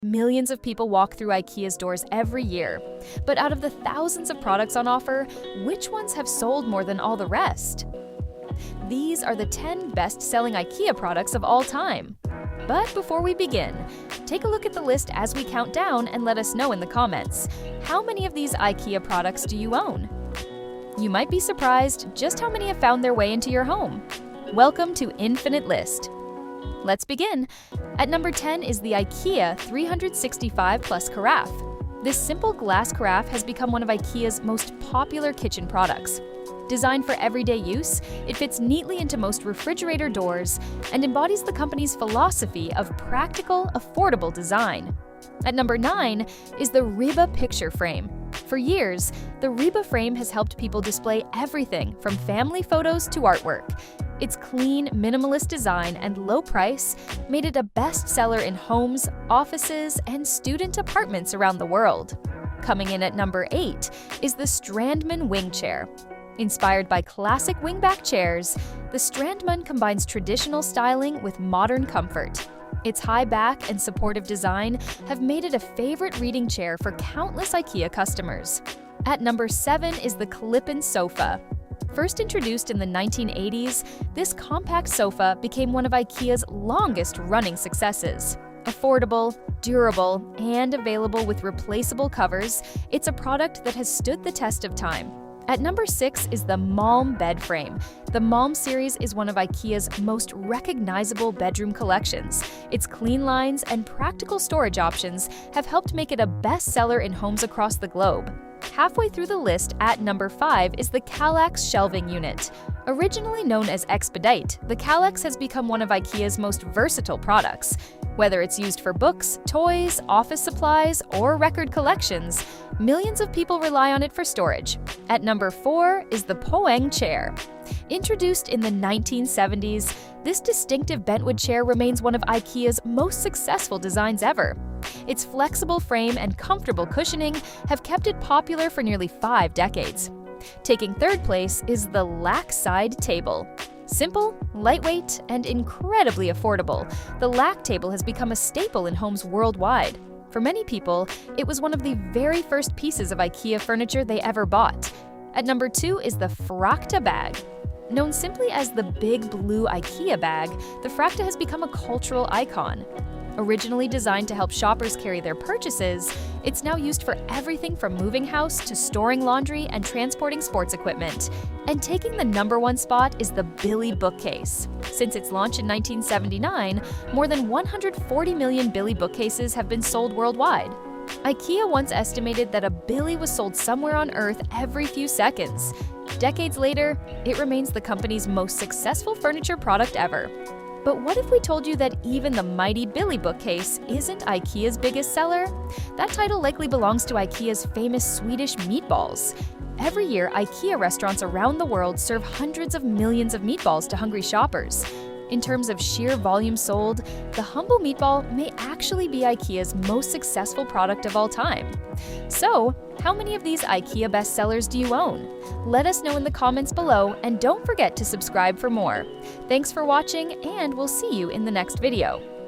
Millions of people walk through IKEA's doors every year. But out of the thousands of products on offer, which ones have sold more than all the rest? These are the 10 best-selling IKEA products of all time. But before we begin, take a look at the list as we count down and let us know in the comments. How many of these IKEA products do you own? You might be surprised just how many have found their way into your home. Welcome to Infinite List. Let's begin. At number 10 is the IKEA 365 Plus Carafe. This simple glass carafe has become one of IKEA's most popular kitchen products. Designed for everyday use, it fits neatly into most refrigerator doors and embodies the company's philosophy of practical, affordable design. At number 9 is the Reba picture frame. For years, the Reba frame has helped people display everything from family photos to artwork. Its clean, minimalist design and low price made it a bestseller in homes, offices, and student apartments around the world. Coming in at number 8 is the Strandman wing chair. Inspired by classic wingback chairs, the Strandman combines traditional styling with modern comfort. Its high back and supportive design have made it a favorite reading chair for countless IKEA customers. At number 7 is the Clip-In sofa. First introduced in the 1980s, this compact sofa became one of IKEA's longest-running successes. Affordable, durable, and available with replaceable covers, it's a product that has stood the test of time. At number 6 is the Malm bed frame. The Malm series is one of IKEA's most recognizable bedroom collections. Its clean lines and practical storage options have helped make it a bestseller in homes across the globe. Halfway through the list at number 5 is the Kallax shelving unit. Originally known as Expedite, the Kallax has become one of IKEA's most versatile products. Whether it's used for books, toys, office supplies, or record collections, millions of people rely on it for storage. At number 4 is the Poeng chair. Introduced in the 1970s, this distinctive bentwood chair remains one of IKEA's most successful designs ever. Its flexible frame and comfortable cushioning have kept it popular for nearly 5 decades. Taking third place is the Lack side table. Simple, lightweight, and incredibly affordable, the Lack table has become a staple in homes worldwide. For many people, it was one of the very first pieces of IKEA furniture they ever bought. At number 2 is the Frakta bag. Known simply as the Big Blue IKEA bag, the Frakta has become a cultural icon. Originally designed to help shoppers carry their purchases, it's now used for everything from moving house to storing laundry and transporting sports equipment. And taking the number 1 spot is the Billy bookcase. Since its launch in 1979, more than 140 million Billy bookcases have been sold worldwide. IKEA once estimated that a Billy was sold somewhere on Earth every few seconds. Decades later, it remains the company's most successful furniture product ever. But what if we told you that even the mighty Billy bookcase isn't IKEA's biggest seller? That title likely belongs to IKEA's famous Swedish meatballs. Every year, IKEA restaurants around the world serve hundreds of millions of meatballs to hungry shoppers. In terms of sheer volume sold, the humble meatball may actually be IKEA's most successful product of all time. So, how many of these IKEA bestsellers do you own? Let us know in the comments below, and don't forget to subscribe for more. Thanks for watching, and we'll see you in the next video.